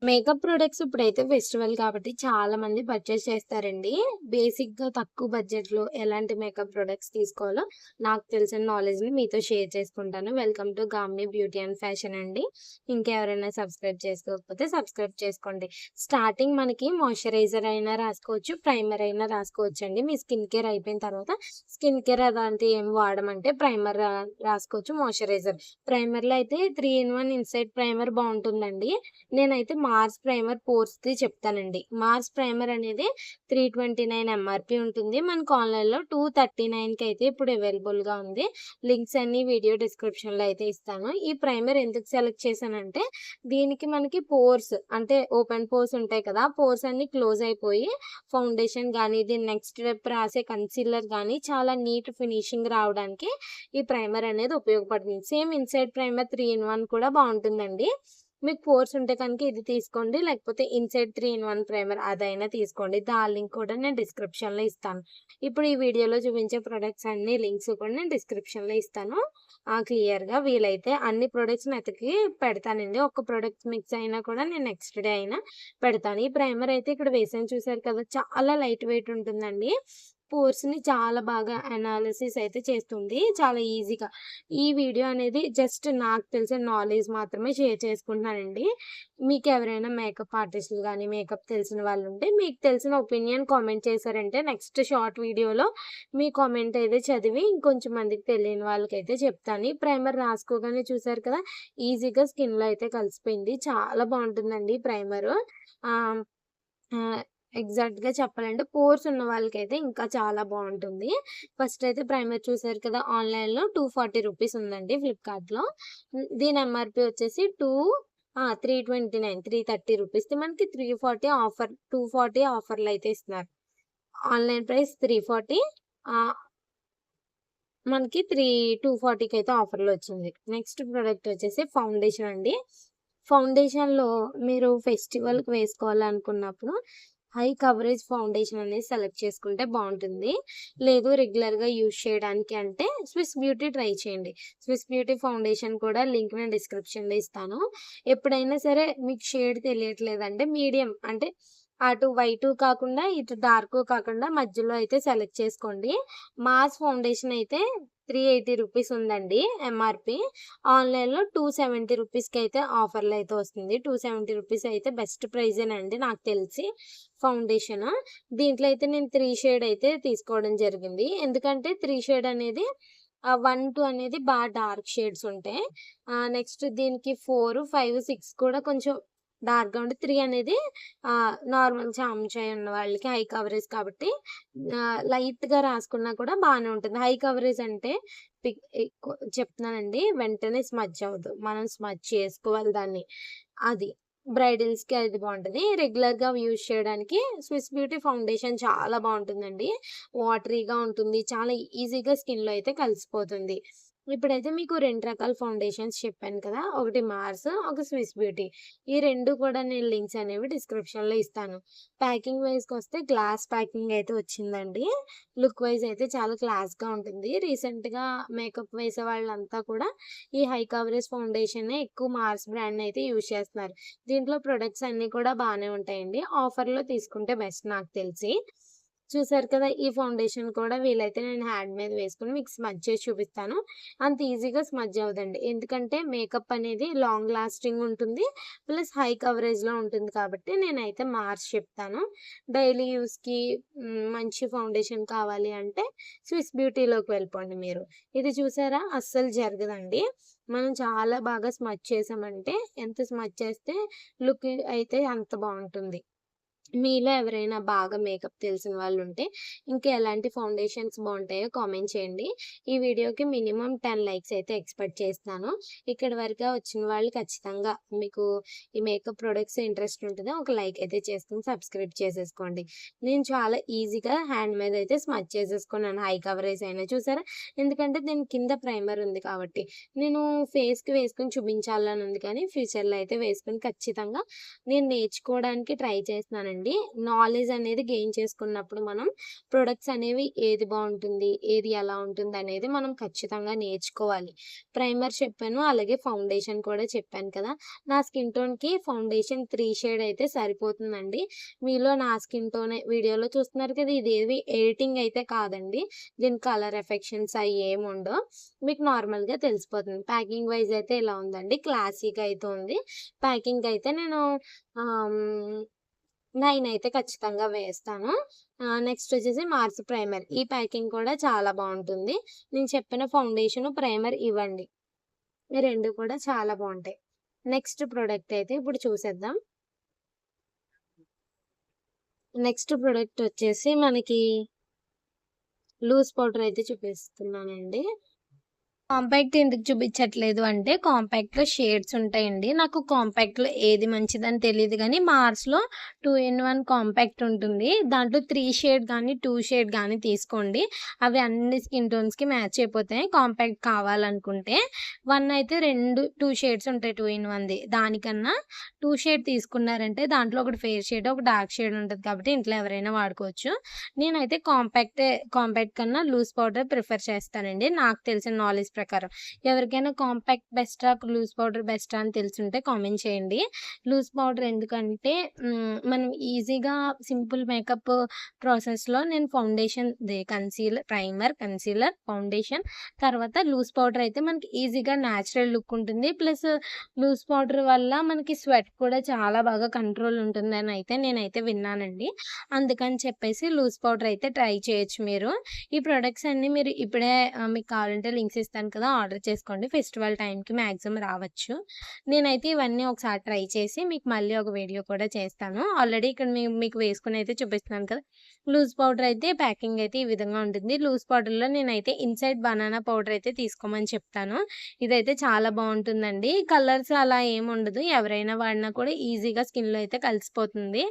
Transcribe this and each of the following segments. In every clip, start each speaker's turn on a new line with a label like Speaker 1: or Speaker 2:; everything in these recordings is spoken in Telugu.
Speaker 1: మేకప్ ప్రొడక్ట్స్ ఇప్పుడైతే ఫెస్టివల్ కాబట్టి చాలా మంది పర్చేస్ చేస్తారండి. బేసిక్‌గా తక్కువ బడ్జెట్‌లో ఎలాంటి మేకప్ ప్రొడక్ట్స్ తీసుకోవాలో నాకు తెలిసిన నాలెడ్జ్‌ని మీతో షేర్ చేసుకుంటాను. Welcome to Gamni beauty and fashion అండి. ఇంకెవరైనా సబ్స్క్రైబ్ చేసుకోకపోతే సబ్స్క్రైబ్ చేసుకోండి. స్టార్టింగ్ మనకి మాయిశ్చరైజర్ అయినా రాసుకోవచ్చు, ప్రైమర్ అయినా రాసుకోవచ్చండి. మీ స్కిన్ కేర్ అయిపోయిన తర్వాత స్కిన్ కేర్ అలాంటివి ఏం వాడమంటే ప్రైమర్ రాసుకోవచ్చు, మాయిశ్చరైజర్. ప్రైమర్‌లో అయితే 3 ఇన్ 1 ఇన్‌సైడ్ ప్రైమర్ బావుంటుందండి. నేనైతే మార్స్ ప్రైమర్ పోర్స్‌ది చెప్తానండి. మార్స్ ప్రైమర్ అనేది 329 ఎంఆర్‌పీ ఉంటుంది. మనకు ఆన్‌లైన్‌లో 239కి అయితే ఇప్పుడు అవైలబుల్‌గా ఉంది. లింక్స్ అన్నీ వీడియో డిస్క్రిప్షన్‌లో అయితే ఇస్తాను. ఈ ప్రైమర్ ఎందుకు సెలెక్ట్ చేశానంటే దీనికి మనకి పోర్స్ అంటే ఓపెన్ పోర్స్ ఉంటాయి కదా! పోర్స్ అన్నీ క్లోజ్ అయిపోయి ఫౌండేషన్ గానీ, దీని నెక్స్ట్ స్టెప్ రాసే కన్సీలర్ గానీ చాలా నీట్ ఫినిషింగ్ రావడానికి ఈ ప్రైమర్ అనేది ఉపయోగపడుతుంది. సేమ్ ఇన్‌సైడ్ ప్రైమర్ 3 ఇన్ 1 కూడా బావుంటుందండి. మీకు పోర్స్ ఉంటే కనుక ఇది తీసుకోండి. లేకపోతే ఇన్‌సైడ్ 3 ఇన్ 1 ప్రైమర్ అదైనా తీసుకోండి. దాని లింక్ కూడా నేను డిస్క్రిప్షన్‌లో ఇస్తాను. ఇప్పుడు ఈ వీడియోలో చూపించే ప్రొడక్ట్స్ అన్ని లింక్స్ కూడా నేను డిస్క్రిప్షన్‌లో ఇస్తాను. క్లియర్‌గా వీలైతే అన్ని ప్రొడక్ట్స్‌ని ఎతికి పెడతానండి. ఒక్క ప్రొడక్ట్ మిక్స్ అయినా కూడా నేను నెక్స్ట్ డే అయినా పెడతాను. ఈ ప్రైమర్ అయితే ఇక్కడ వేసాను చూసారు కదా! చాలా లైట్ వెయిట్ ఉంటుందండి. పోర్స్‌ని చాలా బాగా అనాలిసిస్ అయితే చేస్తుంది. చాలా ఈజీగా. ఈ వీడియో అనేది జస్ట్ నాకు తెలిసిన నాలెడ్జ్ మాత్రమే షేర్ చేసుకుంటున్నానండి. మీకెవరైనా మేకప్ ఆర్టిస్టులు గానీ, మేకప్ తెలిసిన వాళ్ళుంటే మీకు తెలిసిన ఒపీనియన్ కామెంట్ చేశారంటే నెక్స్ట్ షార్ట్ వీడియోలో మీ కామెంట్ అయితే చదివి ఇంకొంచెం మందికి తెలియని వాళ్ళకైతే చెప్తాను. ఈ ప్రైమర్ రాసుకోగానే చూసారు కదా! ఈజీగా స్కిన్‌లో అయితే కలిసిపోయింది. చాలా బావుంటుందండి ఈ ప్రైమరు. ఆహ్, ఆహ్, ఎగ్జాక్ట్‌గా చెప్పాలంటే పోర్స్ ఉన్న వాళ్ళకైతే ఇంకా చాలా బావుంటుంది. ఫస్ట్ అయితే ప్రైమర్ చూసారు కదా! ఆన్‌లైన్‌లో 240 రూపీస్ ఉందండి ఫ్లిప్‌కార్ట్‌లో. దీని ఎంఆర్‌పీ వచ్చేసి 329 330 రూపీస్‌ది మనకి 340 ఆఫర్ 240 ఆఫర్‌లో అయితే ఇస్తున్నారు. ఆన్‌లైన్ ప్రైస్ 340 ఆహ్, మనకి 240కి అయితే ఆఫర్‌లో వచ్చింది. నెక్స్ట్ ప్రొడక్ట్ వచ్చేసి ఫౌండేషన్ అండి. ఫౌండేషన్‌లో మీరు ఫెస్టివల్‌కి వేసుకోవాలనుకున్నప్పుడు హై కవరేజ్ ఫౌండేషన్ అనేది సెలెక్ట్ చేసుకుంటే బావుంటుంది. లేదు రెగ్యులర్‌గా యూజ్ చేయడానికి అంటే స్విస్ బ్యూటీ ట్రై చేయండి. స్విస్ బ్యూటీ ఫౌండేషన్ కూడా లింక్ నేను డిస్క్రిప్షన్‌లో ఇస్తాను. ఎప్పుడైనా సరే మీకు షేడ్ తెలియట్లేదంటే మీడియం అంటే అటు వైటు కాకుండా, ఇటు డార్కు కాకుండా మధ్యలో అయితే సెలెక్ట్ చేసుకోండి. మాస్ ఫౌండేషన్ అయితే 380 రూపీస్ ఉందండి ఎంఆర్‌పీ. ఆన్‌లైన్‌లో 270 రూపీస్‌కైతే ఆఫర్‌లో అయితే వస్తుంది. 270 రూపీస్ అయితే బెస్ట్ ప్రైజేనండి నాకు తెలిసి ఫౌండేషను. దీంట్లో అయితే నేను 3 షేడ్ అయితే తీసుకోవడం జరిగింది. ఎందుకంటే 3 షేడ్ అనేది 1, 2 అనేది డార్క్ షేడ్స్ ఉంటాయి. నెక్స్ట్ దీనికి 4, 5, 6 కూడా కొంచెం డార్క్‌గా ఉండి 3 అనేది నార్మల్ చాంచాయ్ ఉన్న వాళ్ళకి హై కవరేజ్ కాబట్టి లైట్‌గా రాసుకున్నా కూడా బానే ఉంటుంది. హై కవరేజ్ అంటే చెప్తున్నానండి వెంటనే స్మడ్జ్ అవ్వదు. మనం స్మడ్జ్ చేసుకోవాలి దాన్ని. అది. బ్రైడల్స్‌కి అది బావుంటది. రెగ్యులర్‌గా యూజ్ చేయడానికి స్విస్ బ్యూటీ ఫౌండేషన్ చాలా బావుంటుందండి. వాటరీగా ఉంటుంది. చాలా ఈజీగా స్కిన్‌లో అయితే కలిసిపోతుంది. ఇప్పుడైతే మీకు 2 రకాల ఫౌండేషన్స్ చెప్పాను కదా! ఒకటి మార్స్, ఒక స్విస్ బ్యూటీ. ఈ 2 కూడా నేను లింక్స్ అనేవి డిస్క్రిప్షన్‌లో ఇస్తాను. ప్యాకింగ్ వైస్‌కొస్తే గ్లాస్ ప్యాకింగ్ అయితే వచ్చిందండి. లుక్ వైస్ అయితే చాలా క్లాస్‌గా ఉంటుంది. రీసెంట్‌గా మేకప్ వేసే వాళ్ళంతా కూడా ఈ హై కవరేజ్ ఫౌండేషనే ఎక్కువ మార్స్ బ్రాండ్‌నయితే యూజ్ చేస్తున్నారు. దీంట్లో ప్రొడక్ట్స్ అన్నీ కూడా బానే ఉంటాయండి. ఆఫర్‌లో తీసుకుంటే బెస్ట్ నాకు తెలిసి. చూసారు కదా! ఈ ఫౌండేషన్ కూడా వీలైతే నేను హ్యాండ్ మీద వేసుకొని మీకు స్మడ్జ్ చేసి చూపిస్తాను. అంత ఈజీగా స్మడ్జ్ అవ్వదండి. ఎందుకంటే మేకప్ అనేది లాంగ్ లాస్టింగ్ ఉంటుంది. ప్లస్ హై కవరేజ్‌లో ఉంటుంది కాబట్టి నేనైతే మార్చి చెప్తాను. డైలీ యూజ్‌కి మంచి ఫౌండేషన్ కావాలి అంటే స్విస్ బ్యూటీలోకి వెళ్ళిపోండి మీరు. ఇది చూసారా? అస్సలు జరగదండి. మనం చాలా బాగా స్మడ్జ్ చేసామంటే ఎంత స్మడ్జ్ చేస్తే లుక్ అయితే అంత బావుంటుంది. మీలో ఎవరైనా బాగా మేకప్ తెలిసిన వాళ్ళుంటే, ఇంకా ఎలాంటి ఫౌండేషన్స్ బావుంటాయో కామెంట్ చేయండి. ఈ వీడియోకి మినిమమ్ 10 లైక్స్ అయితే ఎక్స్‌పెక్ట్ చేస్తున్నాను. ఇక్కడి వరకా వచ్చిన వాళ్ళు ఖచ్చితంగా మీకు ఈ మేకప్ ప్రొడక్ట్స్ ఇంట్రెస్ట్ ఉంటదో ఒక లైక్ అయితే చేసుకొని సబ్స్క్రైబ్ చేసేసుకోండి. నేను చాలా ఈజీగా హ్యాండ్ మీద అయితే స్మచ్ చేసేసుకున్నాను హై కవరేజ్ అయినా చూసారా? ఎందుకంటే దీని కింద ప్రైమర్ ఉంది కాబట్టి. నేను ఫేస్‌కి వేసుకొని చూపించాలని ఉంది కానీ ఫ్యూచర్‌లో అయితే వేసుకొని ఖచ్చితంగా నేను నేర్చుకోవడానికి ట్రై చేస్తున్నానండి. అండి. నాలెడ్జ్ అనేది గెయిన్ చేసుకున్నప్పుడు మనం ప్రొడక్ట్స్ అనేవి ఏది బావుంటుంది, ఏది ఎలా ఉంటుందనేది మనం ఖచ్చితంగా నేర్చుకోవాలి. ప్రైమర్ చెప్పాను. అలాగే ఫౌండేషన్ కూడా చెప్పాను కదా! నా స్కిన్ టోన్‌కి ఫౌండేషన్ 3 షేడ్ అయితే సరిపోతుందండి. మీలో నా స్కిన్ టోనే వీడియోలో చూస్తున్నారు కదా! ఇదేవి ఎడిటింగ్ అయితే కాదండి. దీని కలర్ ఎఫెక్షన్స్ అయి ఏముండవు. మీకు నార్మల్‌గా తెలిసిపోతుంది. ప్యాకింగ్ వైస్ అయితే ఇలా ఉందండి. క్లాసీగా అయితే ఉంది. ప్యాకింగ్ అయితే నేను ఆహ్, హ్మ్. 9 అయితే ఖచ్చితంగా వేస్తాను. నెక్స్ట్ వచ్చేసి మార్స్ ప్రైమర్. ఈ ప్యాకింగ్ కూడా చాలా బావుంటుంది. నేను చెప్పిన ఫౌండేషన్, ప్రైమర్ ఇవ్వండి. ఈ 2 కూడా చాలా బావుంటాయి. నెక్స్ట్ ప్రొడక్ట్ అయితే ఇప్పుడు చూసేద్దాం. నెక్స్ట్ ప్రొడక్ట్ వచ్చేసి మనకి లూజ్ పౌడర్ అయితే చూపిస్తున్నానండి. కాంపాక్ట్ ఎందుకు చూపించట్లేదు అంటే, కాంపాక్ట్‌లో షేడ్స్ ఉంటాయండి. నాకు కాంపాక్ట్‌లో ఏది మంచిదని తెలీదు గానీ, మార్స్‌లో 2 ఇన్ 1 కాంపాక్ట్ ఉంటుంది. దాంట్లో 3 షేడ్ గానీ, 2 షేడ్ గానీ తీసుకోండి. అవి అన్ని స్కిన్ టోన్స్‌కి మ్యాచ్ అయిపోతాయి. కాంపాక్ట్ కావాలనుకుంటే. 1 అయితే 2 షేడ్స్ ఉంటాయి 2 ఇన్ 1ది. దానికన్నా 2 షేడ్ తీసుకున్నారంటే, దాంట్లో ఒకటి ఫెయిర్ షేడ్, ఒక డార్క్ షేడ్ ఉంటది కాబట్టి ఇంట్లో ఎవరైనా వాడుకోవచ్చు. నేనైతే కాంపాక్ట్ కన్నా లూజ్ పౌడర్ ప్రిఫర్ చేస్తానండి. నాకు తెలిసిన నాలెడ్జ్ ప్రకారం. ఎవరికైనా కాంపాక్ట్ బెస్టా, లూజ్ పౌడర్ బెస్టా అని తెలిసుంటే కామెంట్ చేయండి. లూజ్ పౌడర్ ఎందుకంటే మనం ఈజీగా సింపుల్ మేకప్ ప్రాసెస్‌లో నేను కన్సీలర్, ఫౌండేషన్ తర్వాత లూజ్ పౌడర్ అయితే మనకి ఈజీగా న్యాచురల్ లుక్ ఉంటుంది. ప్లస్ లూజ్ పౌడర్ వల్ల మనకి స్వెట్ కూడా చాలా బాగా కంట్రోల్ ఉంటుందని అయితే నేనైతే విన్నానండి. అందుకని చెప్పేసి లూజ్ పౌడర్ అయితే ట్రై చేయొచ్చు మీరు. ఈ ప్రొడక్ట్స్ అన్నీ మీరు ఇప్పుడే మీకు కావాలంటే లింక్స్ ఇస్తాను కదా! ఆర్డర్ చేసుకోండి. ఫెస్టివల్ టైంకి మాక్సిమం రావచ్చు. నేనైతే ఇవన్నీ ఒకసారి ట్రై చేసి మీకు మళ్ళీ ఒక వీడియో కూడా చేస్తాను. ఆల్రెడీ ఇక్కడ మీకు వేసుకొని అయితే చూపిస్తున్నాను కదా! లూజ్ పౌడర్ అయితే ప్యాకింగ్ అయితే ఈ విధంగా ఉంటుంది. లూజ్ పౌడర్‌లో నేనైతే ఇన్‌సైడ్ బనానా పౌడర్ అయితే తీసుకోమని చెప్తాను. ఇదైతే చాలా బావుంటుందండి. కలర్స్ అలా ఏముండదు. ఎవరైనా వాడినా కూడా ఈజీగా స్కిన్‌లో అయితే కలిసిపోతుంది.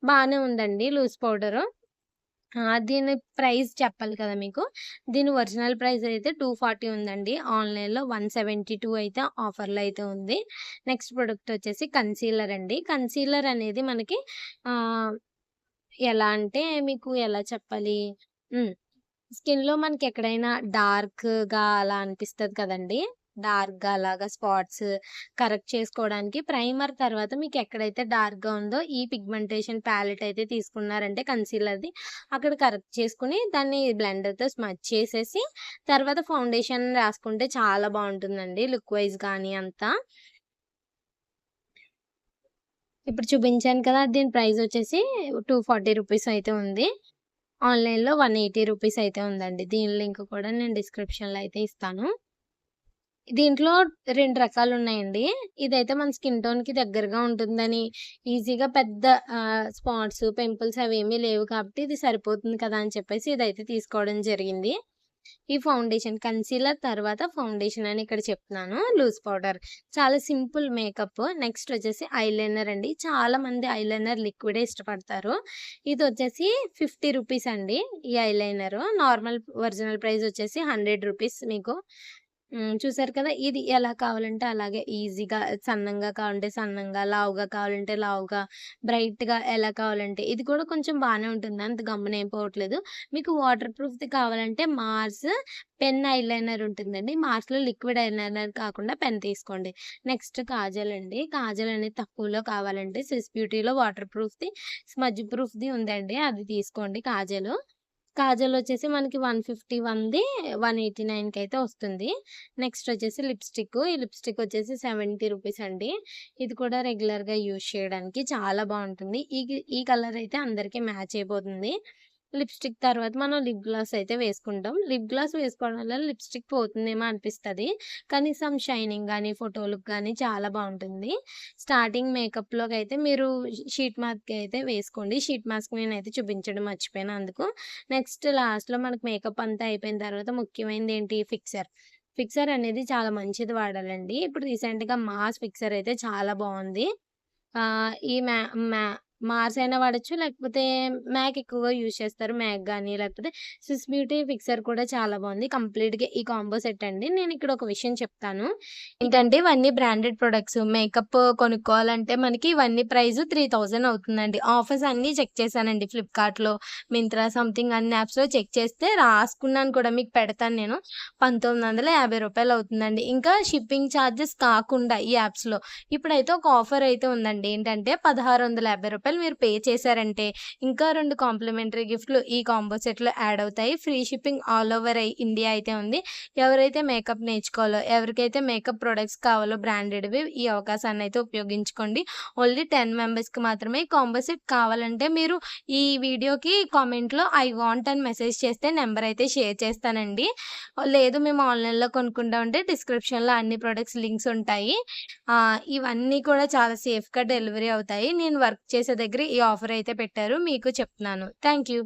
Speaker 1: బానే ఉందండి లూజ్ పౌడరు. దీని ప్రైస్ చెప్పాలి కదా మీకు. దీని ఒరిజినల్ ప్రైస్ అయితే 240 ఉందండి. ఆన్‌లైన్‌లో 172 అయితే ఆఫర్‌లో అయితే ఉంది. నెక్స్ట్ ప్రొడక్ట్ వచ్చేసి కన్సీలర్ అండి. కన్సీలర్ అనేది మనకి ఆహ్, ఎలా అంటే మీకు ఎలా చెప్పాలి? హ్మ్. స్కిన్‌లో మనకెక్కడైనా డార్క్‌గా అలా అనిపిస్తది కదండీ! డార్క్‌గా అలాగా స్పాట్స్ కరెక్ట్ చేసుకోవడానికి ప్రైమర్ తర్వాత మీకెక్కడైతే డార్క్‌గా ఉందో ఈ పిగ్మెంటేషన్ ప్యాలెట్ అయితే తీసుకున్నారంటే కన్సీలర్‌ది అక్కడ కరెక్ట్ చేసుకొని దాన్ని బ్లెండర్‌తో స్మజ్ చేసేసి తర్వాత ఫౌండేషన్ రాసుకుంటే చాలా బావుంటుందండి. లుక్ వైస్ గాని అంతా. ఇప్పుడు చూపించాను కదా! దీని ప్రైస్ వచ్చేసి 240 రూపీస్ అయితే ఉంది. ఆన్‌లైన్‌లో 180 రూపీస్ అయితే ఉందండి. దీని లింక్ కూడా నేను డిస్క్రిప్షన్‌లో అయితే ఇస్తాను. దీంట్లో 2 రకాలున్నాయండి. ఇదైతే మన స్కిన్ టోన్‌కి దగ్గరగా ఉంటుందని, ఈజీగా పెద్ద స్పాట్స్, పింపుల్స్ అవేమీ లేవు కాబట్టి ఇది సరిపోతుంది కదా! అని చెప్పేసి ఇదైతే తీసుకోవడం జరిగింది. ఈ ఫౌండేషన్ కన్సీలర్ తర్వాత ఫౌండేషన్ అని ఇక్కడ చెప్తున్నాను. Loose powder. చాలా సింపుల్ మేకప్. నెక్స్ట్ వచ్చేసి ఐలైనర్ అండి. చాలా మంది ఐలైనర్ లిక్విడే ఇష్టపడతారు. ఇదొచ్చేసి 50 రూపీస్ అండి. ఈ ఐలైనరు. నార్మల్ ఒరిజినల్ ప్రైస్ వచ్చేసి 100 రూపీస్ మీకు. చూసారు కదా! ఇది ఎలా కావాలంటే అలాగే ఈజీగా సన్నంగా కావాలంటే సన్నంగా, లావుగా కావాలంటే లావుగా, బ్రైట్‌గా ఎలా కావాలంటే ఇది కూడా కొంచెం బానే ఉంటుంది. అంత గమ్మున ఏం పోవట్లేదు. మీకు వాటర్ ప్రూఫ్‌ది కావాలంటే మార్స్ పెన్ ఐలైనర్ ఉంటుందండి. మార్స్‌లో లిక్విడ్ ఐలైనర్ కాకుండా పెన్ తీసుకోండి. నెక్స్ట్ కాజల్ అండి. కాజల్ అనేది తక్కువలో కావాలంటే స్విస్ బ్యూటీలో వాటర్ ప్రూఫ్‌ది, స్మజ్ ప్రూఫ్‌ది ఉందండి. అది తీసుకోండి కాజలు. కాజలొచ్చేసి మనకి 151ది 189కి అయితే వస్తుంది. నెక్స్ట్ వచ్చేసి లిప్‌స్టిక్. ఈ లిప్‌స్టిక్ వచ్చేసి 70 రూపీస్ అండి. ఇది కూడా రెగ్యులర్‌గా యూజ్ చేయడానికి చాలా బావుంటుంది. ఈ కలర్ అయితే అందరికి మ్యాచ్ అయిపోతుంది. లిప్‌స్టిక్ తర్వాత మనం లిప్ గ్లాస్ అయితే వేసుకుంటాం. లిప్ గ్లాస్ వేసుకోవడం వల్ల లిప్‌స్టిక్ పోతుందేమో అనిపిస్తది. కానీ సమ్ షైనింగ్ గాని, ఫోటో‌లుక్ గాని చాలా బావుంటుంది. స్టార్టింగ్ మేకప్‌లోకైతే మీరు షీట్ మాస్క్ అయితే వేసుకోండి. షీట్ మాస్క్ నేనైతే చూపించడం మర్చిపోయాను అందుకు. నెక్స్ట్ లాస్ట్‌లో మనకు మేకప్ అంతా అయిపోయిన తర్వాత ముఖ్యమైనదేంటి ఫిక్సర్. ఫిక్సర్ అనేది చాలా మంచిది వాడాలండి. ఇప్పుడు రీసెంట్‌గా మాస్ ఫిక్సర్ అయితే చాలా బావుంది. ఈ మ్యా మ్యా మార్స్ అయినా వాడొచ్చు. లేకపోతే మ్యాక్ ఎక్కువగా యూజ్ చేస్తారు. మ్యాక్ గాని, లేకపోతే స్విస్ బ్యూటీ ఫిక్సర్ కూడా చాలా బావుంది. కంప్లీట్‌గా ఈ కాంబో సెట్ అండి. నేనిక్కడ ఒక విషయం చెప్తాను. ఏంటంటే ఇవన్నీ బ్రాండెడ్ ప్రొడక్ట్స్. మేకప్ కొనుక్కోవాలంటే మనకి ఇవన్నీ ప్రైస్ 3000 అవుతుందండి. ఆఫర్స్ అన్నీ చెక్ చేశానండి ఫ్లిప్‌కార్ట్‌లో, మింత్రా సంథింగ్ అన్ని యాప్స్‌లో చెక్ చేస్తే రాసుకున్నాను కూడా మీకు పెడతాను నేను. రూ. 1950 అవుతుందండి. ఇంకా షిప్పింగ్ చార్జెస్ కాకుండా ఈ యాప్స్‌లో. ఇప్పుడైతే ఒక ఆఫర్ అయితే ఉందండి. ఏంటంటే రూ. 1650 మీరు పే చేశారంటే ఇంకా 2 కాంప్లిమెంటరీ గిఫ్ట్‌లు ఈ కాంబో సెట్‌లో యాడ్ అవుతాయి. Free shipping all over India అయితే ఉంది. ఎవరైతే మేకప్ నేర్చుకోవాలో, ఎవరికైతే మేకప్ ప్రొడక్ట్స్ కావాలో బ్రాండెడ్‌వి ఈ అవకాశాన్ని అయితే ఉపయోగించుకోండి. ఓన్లీ 10 మెంబర్స్‌కి మాత్రమే ఈ కాంబో సెట్ కావాలంటే మీరు ఈ వీడియోకి కామెంట్‌లో ఐ వాంట్ అని మెసేజ్ చేస్తే నంబర్ అయితే షేర్ చేస్తానండి. లేదు మేము ఆన్‌లైన్‌లో కొనుక్కుంటామంటే డిస్క్రిప్షన్‌లో అన్ని ప్రొడక్ట్స్ లింక్స్ ఉంటాయి. ఇవన్నీ కూడా చాలా సేఫ్‌గా డెలివరీ అవుతాయి. నేను వర్క్ చేసే దగ్గర ఈ ఆఫర్ అయితే పెట్టారు. మీకు చెప్తున్నాను. Thank you.